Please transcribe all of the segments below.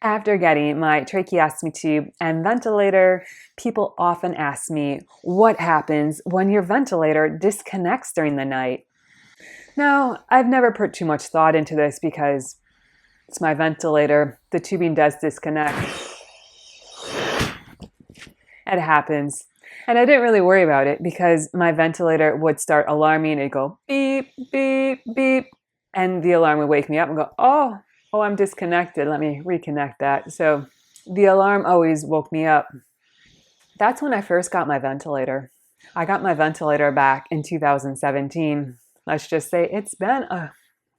After getting my tracheostomy tube and ventilator, people often ask me what happens when your ventilator disconnects during the night. Now, I've never put too much thought into this because it's my ventilator. The tubing does disconnect. It happens. And I didn't really worry about it because my ventilator would start alarming. It'd go beep, beep, beep. And the alarm would wake me up and go, oh, I'm disconnected. Let me reconnect that. So the alarm always woke me up. That's when I first got my ventilator. I got my ventilator back in 2017. Let's just say it's been a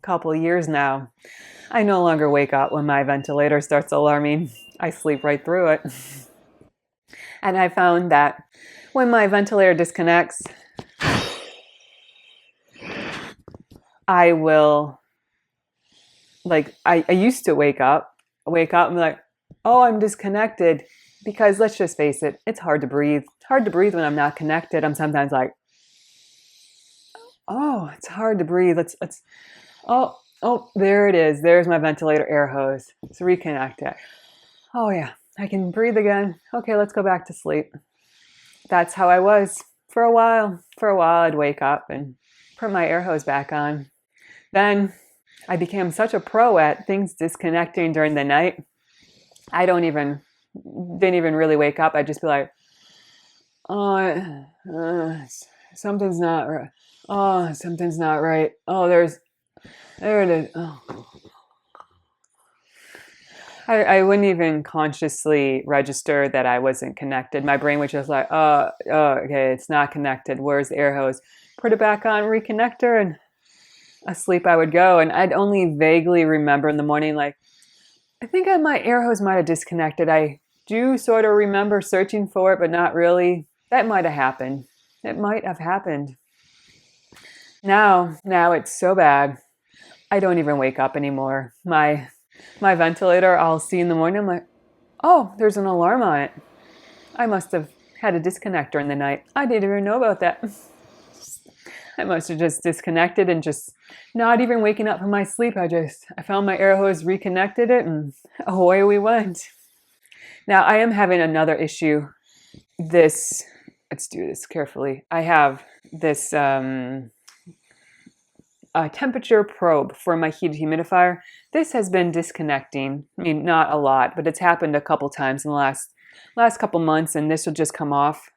couple years now. I no longer wake up when my ventilator starts alarming. I sleep right through it. And I found that when my ventilator disconnects, I will, I used to wake up and be like, oh, I'm disconnected. Because let's just face it, it's hard to breathe. It's hard to breathe when I'm not connected. I'm sometimes like, oh, it's hard to breathe. Oh, there it is. There's my ventilator air hose. Let's reconnect it. Oh yeah, I can breathe again. Okay, let's go back to sleep. That's how I was for a while. For a while, I'd wake up and put my air hose back on. Then I became such a pro at things disconnecting during the night. I didn't even really wake up. I'd just be like, oh, something's not right. Oh, something's not right. Oh, there it is. Oh. I wouldn't even consciously register that I wasn't connected. My brain was just like, oh, okay, it's not connected. Where's the air hose? Put it back on, reconnector, and asleep I would go. And I'd only vaguely remember in the morning, like, I think my air hose might have disconnected. I do sort of remember searching for it, but not really. That might have happened. It might have happened. Now it's so bad. I don't even wake up anymore. My ventilator, I'll see in the morning, I'm like, oh, there's an alarm on it. I must have had a disconnect during the night. I didn't even know about that. I must have just disconnected and just not even waking up from my sleep. I found my air hose, reconnected it, and away we went. Now I am having another issue. Let's do this carefully. I have this temperature probe for my heated humidifier. This has been disconnecting. I mean, not a lot, but it's happened a couple times in the last couple months, and this will just come off.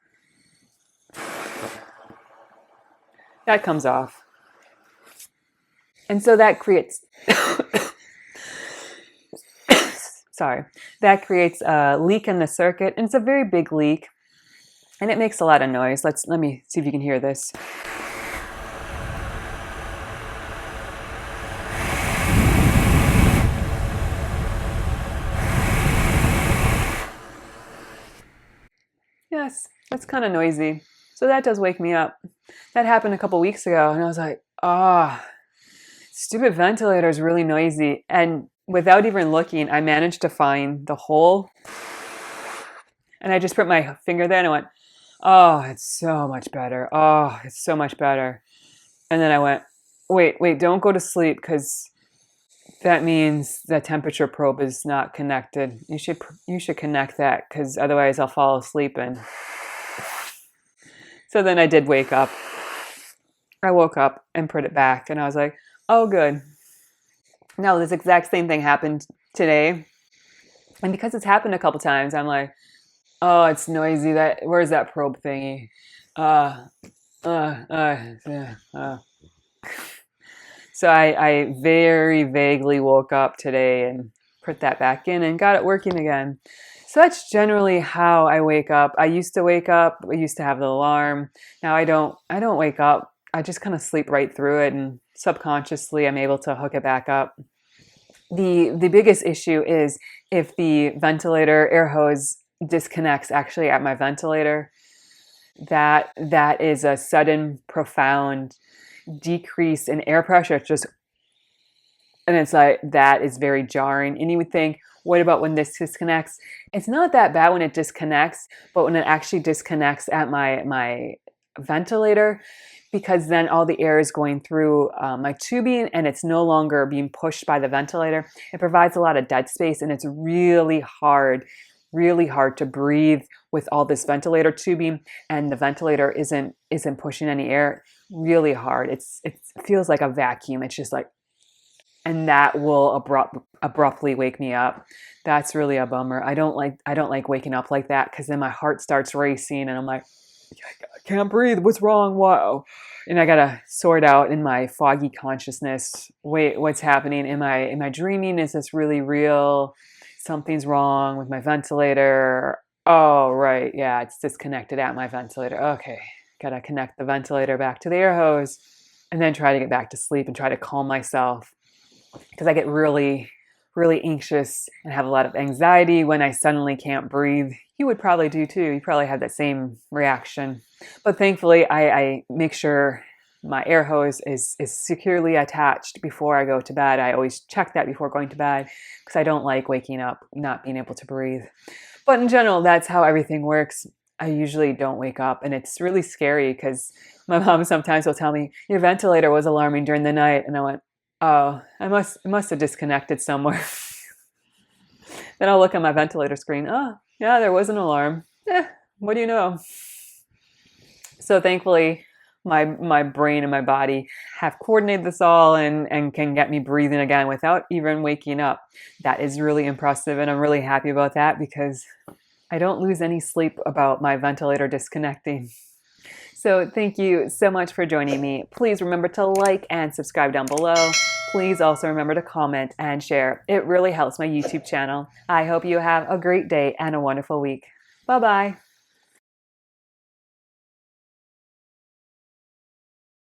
That comes off. And so that creates that creates a leak in the circuit, and it's a very big leak, and it makes a lot of noise. Let me see if you can hear this. Yes, that's kind of noisy. So that does wake me up. That happened a couple weeks ago, and I was like, stupid ventilator is really noisy. And without even looking, I managed to find the hole. And I just put my finger there and I went, oh, it's so much better. Oh, it's so much better. And then I went, wait, don't go to sleep because that means the temperature probe is not connected. You should connect that because otherwise I'll fall asleep. And so then I did wake up. I woke up and put it back and I was like, oh, good. Now this exact same thing happened today. And because it's happened a couple times, I'm like, oh, it's noisy. Where's that probe thingy? So I very vaguely woke up today and put that back in and got it working again. So that's generally how I wake up. I used to wake up. I used to have the alarm. Now I don't wake up. I just kind of sleep right through it, and subconsciously I'm able to hook it back up. The biggest issue is if the ventilator air hose disconnects actually at my ventilator. That is a sudden, profound decrease in air pressure. And it's like, that is very jarring. And you would think, what about when this disconnects? It's not that bad when it disconnects, but when it actually disconnects at my ventilator, because then all the air is going through my tubing and it's no longer being pushed by the ventilator. It provides a lot of dead space, and it's really hard to breathe with all this ventilator tubing, and the ventilator isn't pushing any air. Really hard. It feels like a vacuum. It's just like, and that will abruptly wake me up. That's really a bummer. I don't like waking up like that, because then my heart starts racing and I'm like, I can't breathe. What's wrong? Whoa. And I gotta sort out in my foggy consciousness. Wait, what's happening? Am I dreaming? Is this really real? Something's wrong with my ventilator. Oh, right. Yeah, it's disconnected at my ventilator. Okay. Gotta connect the ventilator back to the air hose and then try to get back to sleep and try to calm myself, because I get really, really anxious and have a lot of anxiety when I suddenly can't breathe. You would probably do too. You probably have that same reaction. But thankfully, I make sure my air hose is securely attached before I go to bed. I always check that before going to bed, because I don't like waking up not being able to breathe. But in general, that's how everything works. I usually don't wake up, and it's really scary because my mom sometimes will tell me, your ventilator was alarming during the night. And I went, oh, it must have disconnected somewhere. Then I'll look at my ventilator screen. Oh, yeah, there was an alarm. What do you know? So thankfully, my brain and my body have coordinated this all and can get me breathing again without even waking up. That is really impressive, and I'm really happy about that, because I don't lose any sleep about my ventilator disconnecting. So thank you so much for joining me. Please remember to like and subscribe down below. Please also remember to comment and share. It really helps my YouTube channel. I hope you have a great day and a wonderful week. Bye-bye.